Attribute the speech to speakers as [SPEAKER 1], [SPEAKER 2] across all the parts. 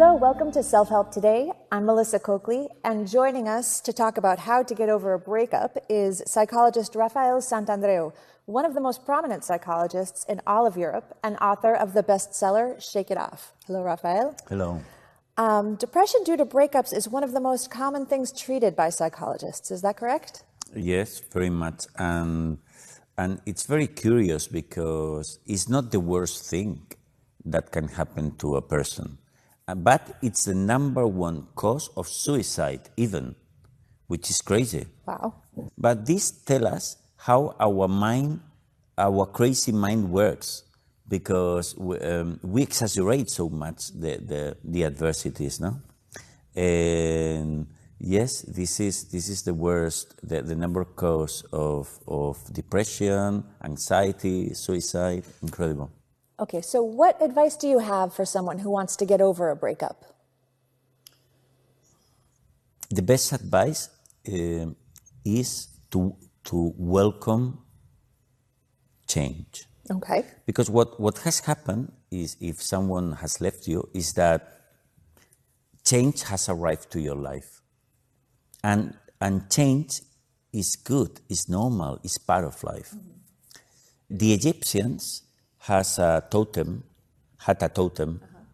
[SPEAKER 1] Hello, welcome to Self-Help Today. I'm Melissa Coakley, and joining us to talk about how to get over a breakup is psychologist Rafael Santandreu, one of the most prominent psychologists in all of Europe and author of the bestseller Shake It Off. Hello, Rafael.
[SPEAKER 2] Hello.
[SPEAKER 1] Depression due to breakups is one of the most common things treated by psychologists. Is that correct?
[SPEAKER 2] Yes, very much. And it's very curious because it's not the worst thing that can happen to a person. But it's the number one cause of suicide even, which is crazy.
[SPEAKER 1] Wow.
[SPEAKER 2] But this tells us how our mind, our crazy mind works, because we exaggerate so much the adversities, no? And yes, this is the worst, the number cause of depression, anxiety, suicide, incredible.
[SPEAKER 1] Okay, so what advice do you have for someone who wants to get over a breakup?
[SPEAKER 2] The best advice is to welcome change.
[SPEAKER 1] Okay.
[SPEAKER 2] Because what has happened is, if someone has left you, is that change has arrived to your life. And change is good, is normal, is part of life. Mm-hmm. The Egyptians had a totem,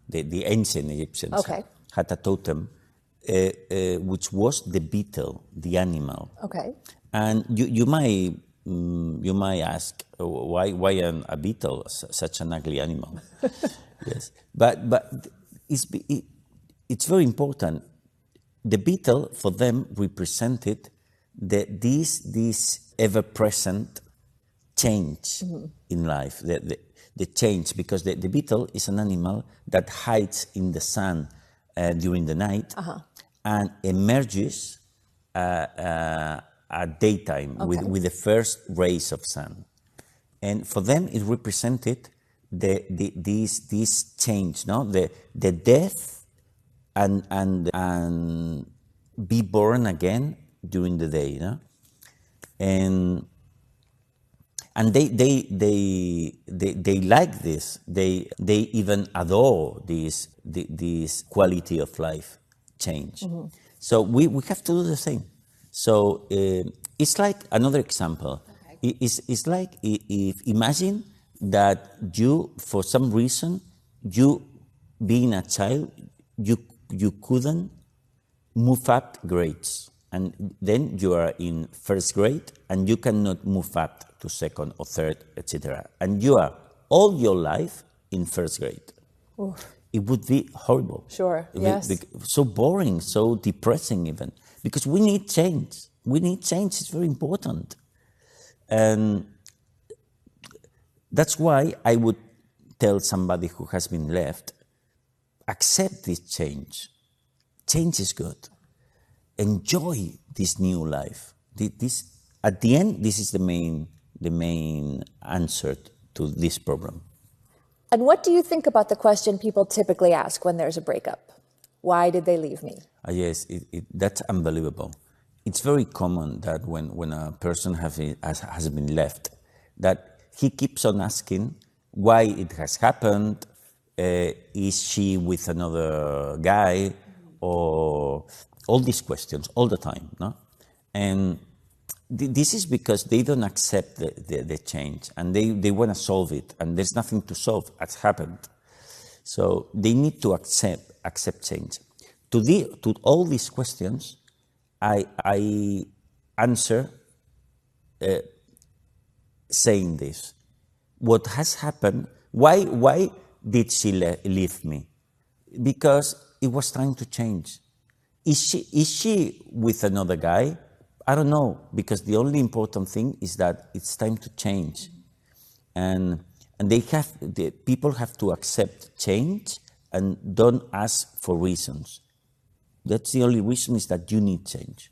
[SPEAKER 2] the ancient Egyptians had a totem, which was the beetle, the animal. Okay. And you might ask, why a beetle, such an ugly animal? Yes, but it's very important. The beetle for them represented this ever-present change in life, the change, because the beetle is an animal that hides in the sun during the night and emerges at daytime with the first rays of sun. And for them, it represented this change, no? The death and be born again during the day, no? And they like this. They even adore this quality of life change. Mm-hmm. So we have to do the same. So it's like another example. Okay. It's like if imagine that you, for some reason, you being a child, you couldn't move up grades. And then you are in first grade and you cannot move up to second or third, etc. And you are all your life in first grade. Oof. It would be horrible.
[SPEAKER 1] Sure, yes.
[SPEAKER 2] So boring, so depressing even. Because we need change. We need change, it's very important. And that's why I would tell somebody who has been left, accept this change. Change is good. Enjoy this new life. At the end, this is the main answer to this problem.
[SPEAKER 1] And what do you think about the question people typically ask when there's a breakup? Why did they leave me?
[SPEAKER 2] Yes, that's unbelievable. It's very common that when a person has been left, that he keeps on asking why it has happened. Is she with another guy? Or all these questions all the time, no? And this is because they don't accept the change, and they want to solve it, and there's nothing to solve. It's happened, so they need to accept change. To all these questions, I answer saying this: what has happened? Why did she leave me? Because it was time to change. Is she with another guy? I don't know, because the only important thing is that it's time to change. And people have to accept change and don't ask for reasons. That's the only reason, is that you need change.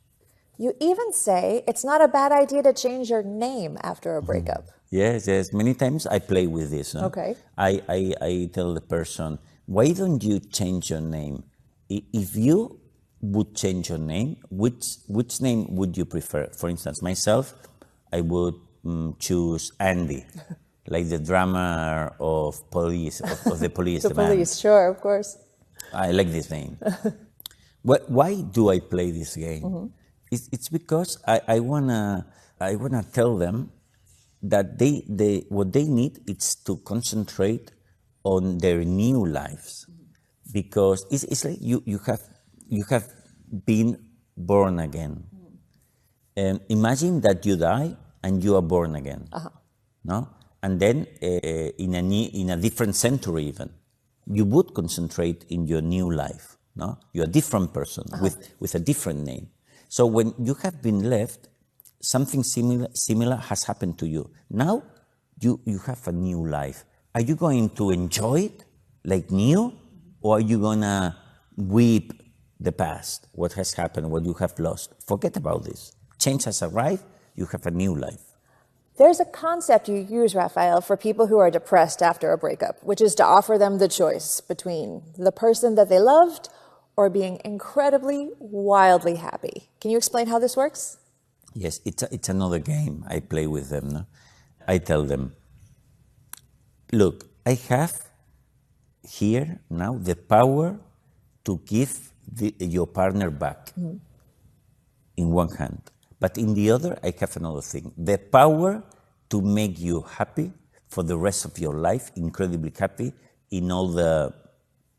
[SPEAKER 1] You even say it's not a bad idea to change your name after a breakup.
[SPEAKER 2] Yes. Many times I play with this. No?
[SPEAKER 1] Okay.
[SPEAKER 2] I tell the person, why don't you change your name? If you would change your name, which name would you prefer? For instance, myself, I would choose Andy, like the drummer of police, of the police.
[SPEAKER 1] The police, sure, of course.
[SPEAKER 2] I like this name. Why do I play this game? It's because I wanna tell them that what they need is to concentrate on their new lives, because it's like you have been born again. And imagine that you die and you are born again, no? And then in a different century even, you would concentrate in your new life, no? You're a different person with a different name. So when you have been left, something similar has happened to you. Now you have a new life. Are you going to enjoy it like new, or are you gonna weep the past, what has happened, what you have lost? Forget about this. Change has arrived, you have a new life.
[SPEAKER 1] There's a concept you use, Raphael, for people who are depressed after a breakup, which is to offer them the choice between the person that they loved or being incredibly, wildly happy. Can you explain how this works?
[SPEAKER 2] Yes, it's another game I play with them. No? I tell them, look, I have here now the power to give your partner back in one hand. But in the other, I have another thing, the power to make you happy for the rest of your life, incredibly happy in all the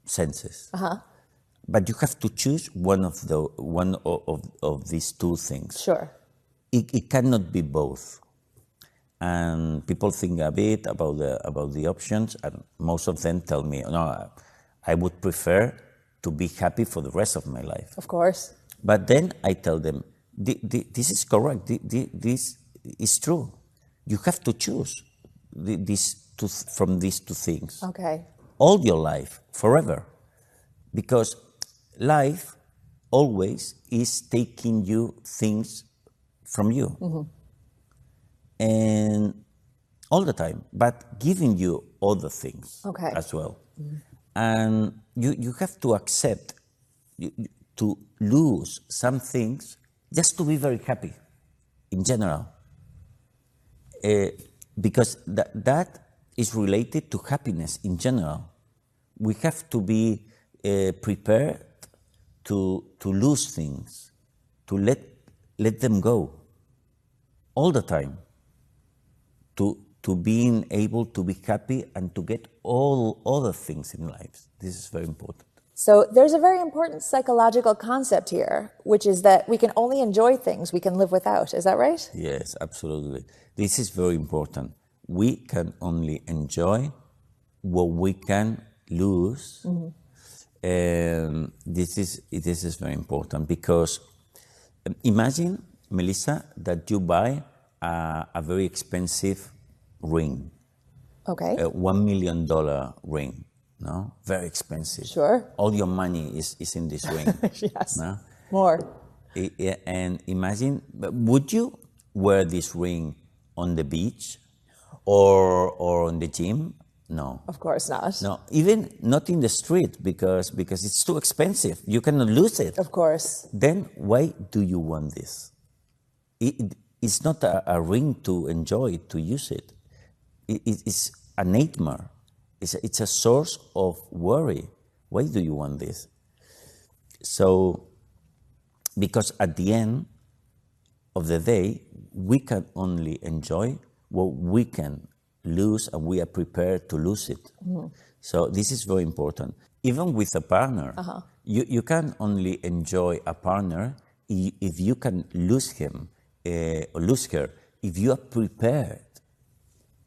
[SPEAKER 2] senses. But you have to choose one of these two things.
[SPEAKER 1] Sure.
[SPEAKER 2] It cannot be both. And people think a bit about the options, and most of them tell me, no, I would prefer to be happy for the rest of my life.
[SPEAKER 1] Of course.
[SPEAKER 2] But then I tell them, this is correct, this is true. You have to choose from these two things.
[SPEAKER 1] Okay.
[SPEAKER 2] All your life, forever. Because life always is taking you things from you. And all the time, but giving you other things as well. And you have to accept to lose some things just to be very happy in general. Because that is related to happiness in general. We have to be prepared to lose things, to let them go all the time, to being able to be happy and to get all other things in life. This is very important.
[SPEAKER 1] So there's a very important psychological concept here, which is that we can only enjoy things we can live without. Is that right?
[SPEAKER 2] Yes, absolutely. This is very important. We can only enjoy what we can lose. And this is very important, because imagine, Melissa, that you buy a very expensive ring.
[SPEAKER 1] Okay.
[SPEAKER 2] A $1 million ring, no? Very expensive.
[SPEAKER 1] Sure.
[SPEAKER 2] All your money is in this ring.
[SPEAKER 1] Yes.
[SPEAKER 2] No?
[SPEAKER 1] More.
[SPEAKER 2] And imagine, would you wear this ring on the beach or on the gym? No.
[SPEAKER 1] Of course not.
[SPEAKER 2] No, even not in the street, because it's too expensive. You cannot lose it.
[SPEAKER 1] Of course.
[SPEAKER 2] Then why do you want this? It's not a ring to enjoy, to use it. It's a nightmare. It's a source of worry. Why do you want this? So, because at the end of the day, we can only enjoy what we can lose, and we are prepared to lose it. So this is very important. Even with a partner, you can only enjoy a partner if you can lose him or lose her, if you are prepared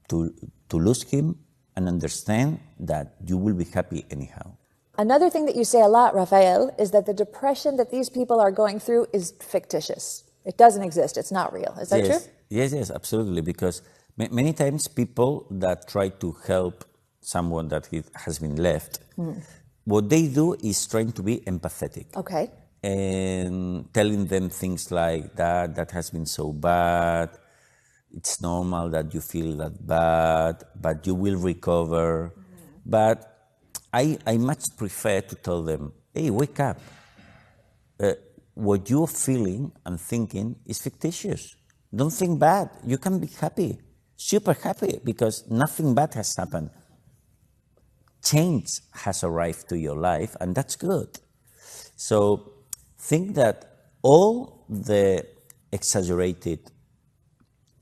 [SPEAKER 2] to lose him and understand that you will be happy anyhow.
[SPEAKER 1] Another thing that you say a lot, Raphael, is that the depression that these people are going through is fictitious. It doesn't exist. It's not real. Is that true?
[SPEAKER 2] Yes, absolutely. Because many times people that try to help someone that has been left, what they do is trying to be empathetic.
[SPEAKER 1] Okay.
[SPEAKER 2] And telling them things like that has been so bad, it's normal that you feel that bad, but you will recover. But I much prefer to tell them, hey, wake up. What you're feeling and thinking is fictitious. Don't think bad. You can be happy, super happy, because nothing bad has happened. change has arrived to your life, and that's good. So think that all the exaggerated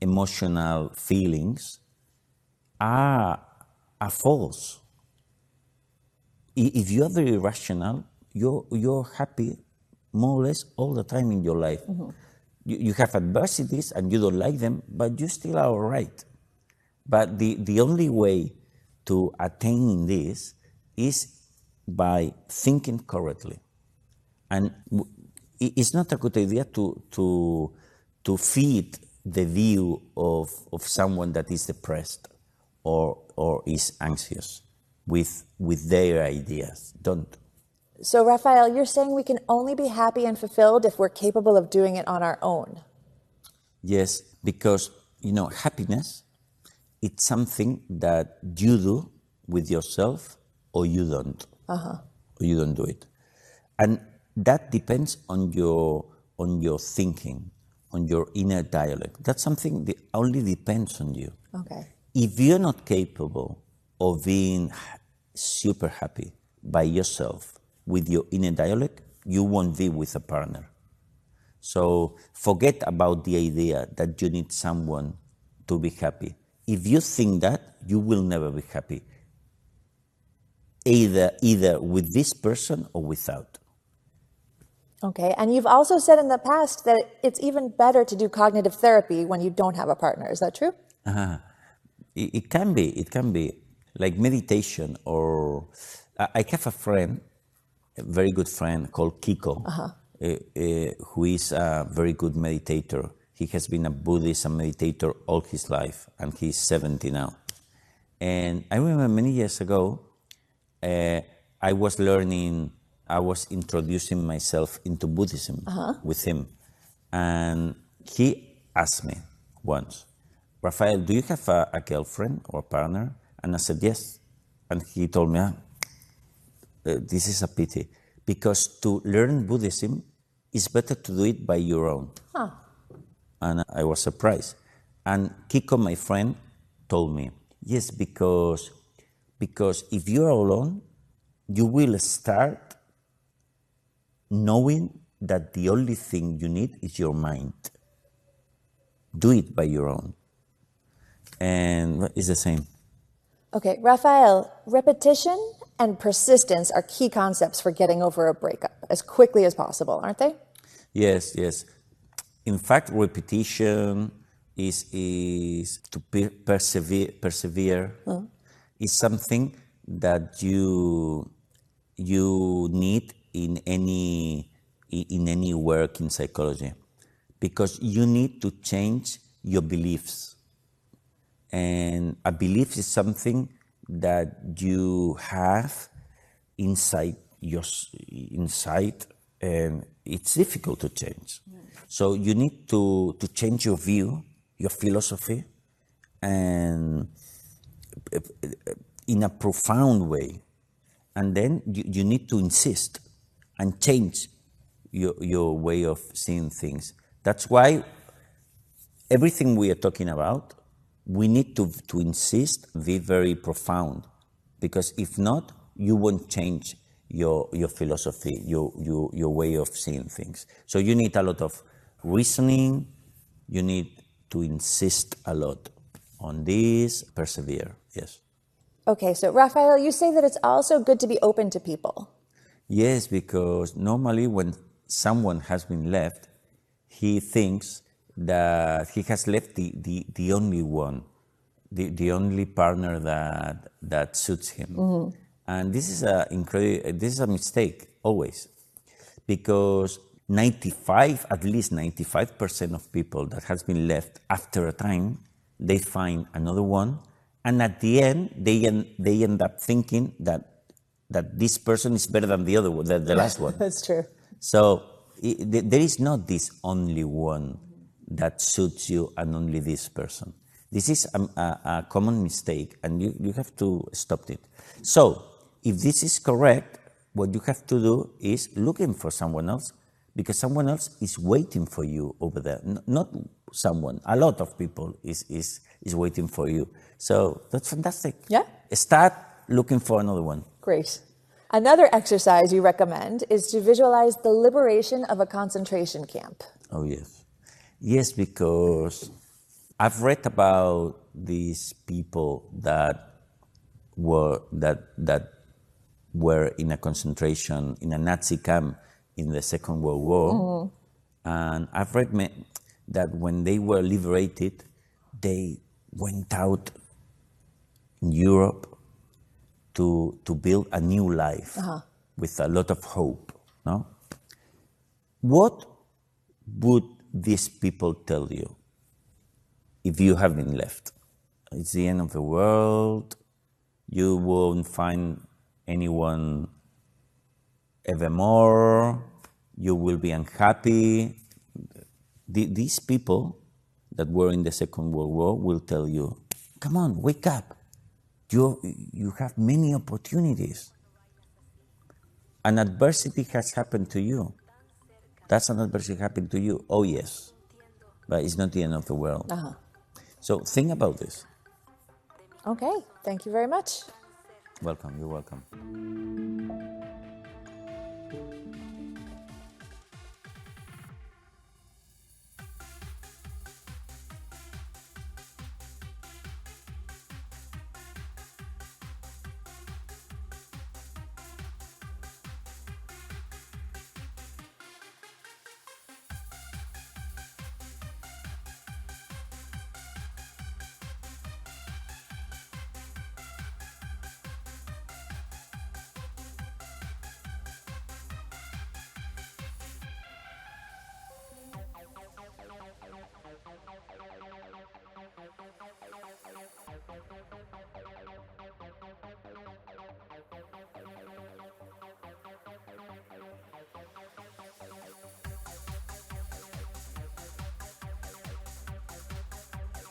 [SPEAKER 2] emotional feelings are false. If you are very rational, you're happy more or less all the time in your life. You have adversities and you don't like them, but you still are all right. But the only way to attain this is by thinking correctly. And it's not a good idea to feed the view of someone that is depressed or is anxious with their ideas. Don't.
[SPEAKER 1] So, Raphael, you're saying we can only be happy and fulfilled if we're capable of doing it on our own.
[SPEAKER 2] Yes, because, happiness, it's something that you do with yourself or you don't. Or you don't do it. And that depends on your thinking, on your inner dialogue. That's something that only depends on you.
[SPEAKER 1] Okay.
[SPEAKER 2] If you're not capable of being super happy by yourself with your inner dialogue, you won't be with a partner. So forget about the idea that you need someone to be happy. If you think that, you will never be happy, either with this person or without.
[SPEAKER 1] Okay, and you've also said in the past that it's even better to do cognitive therapy when you don't have a partner. Is that true?
[SPEAKER 2] It can be like meditation, or I have a friend, a very good friend called Kiko, who is a very good meditator. He has been a Buddhist and meditator all his life, and he's 70 now. And I remember many years ago, I was introducing myself into Buddhism with him. And he asked me once, Rafael, do you have a girlfriend or a partner? And I said, yes. And he told me, this is a pity, because to learn Buddhism, it's better to do it by your own. And I was surprised. And Kiko, my friend, told me, yes, because if you're alone, you will start knowing that the only thing you need is your mind. Do it by your own. And it's the same.
[SPEAKER 1] Okay, Raphael, repetition and persistence are key concepts for getting over a breakup as quickly as possible, aren't they?
[SPEAKER 2] Yes. In fact, repetition is to persevere. Is something that you need in any work in psychology, because you need to change your beliefs. And a belief is something that you have inside, and it's difficult to change. So you need to change your view, your philosophy, and in a profound way. And then you need to insist and change your way of seeing things. That's why everything we are talking about, we need to insist, be very profound, because if not, you won't change your philosophy, your way of seeing things. So you need a lot of reasoning, you need to insist a lot on this, persevere, yes.
[SPEAKER 1] Okay, so Raphael, you say that it's also good to be open to people.
[SPEAKER 2] Yes, because normally when someone has been left, he thinks that he has left the only one, the only partner that suits him. And this is a mistake always, because at least 95% of people that has been left after a time, they find another one, and at the end they end up thinking that this person is better than the other one, the last one.
[SPEAKER 1] That's true.
[SPEAKER 2] So there is not this only one that suits you and only this person. This is a common mistake, and you have to stop it. So if this is correct, what you have to do is looking for someone else, because someone else is waiting for you over there. Not someone, a lot of people is waiting for you. So that's fantastic.
[SPEAKER 1] Yeah.
[SPEAKER 2] Start looking for another one.
[SPEAKER 1] Great. Another exercise you recommend is to visualize the liberation of a concentration camp.
[SPEAKER 2] Oh, yes. Yes, because I've read about these people that were in a concentration, in a Nazi camp in the Second World War. And I've read that when they were liberated, they went out in Europe to build a new life with a lot of hope. No? What would these people tell you if you have been left? It's the end of the world. You won't find anyone evermore. You will be unhappy. These people that were in the Second World War will tell you, come on, wake up. You have many opportunities. An adversity has happened to you. That's an adversity happened to you. Oh, yes. But it's not the end of the world. So think about this.
[SPEAKER 1] Okay, thank you very much.
[SPEAKER 2] Welcome, you're welcome.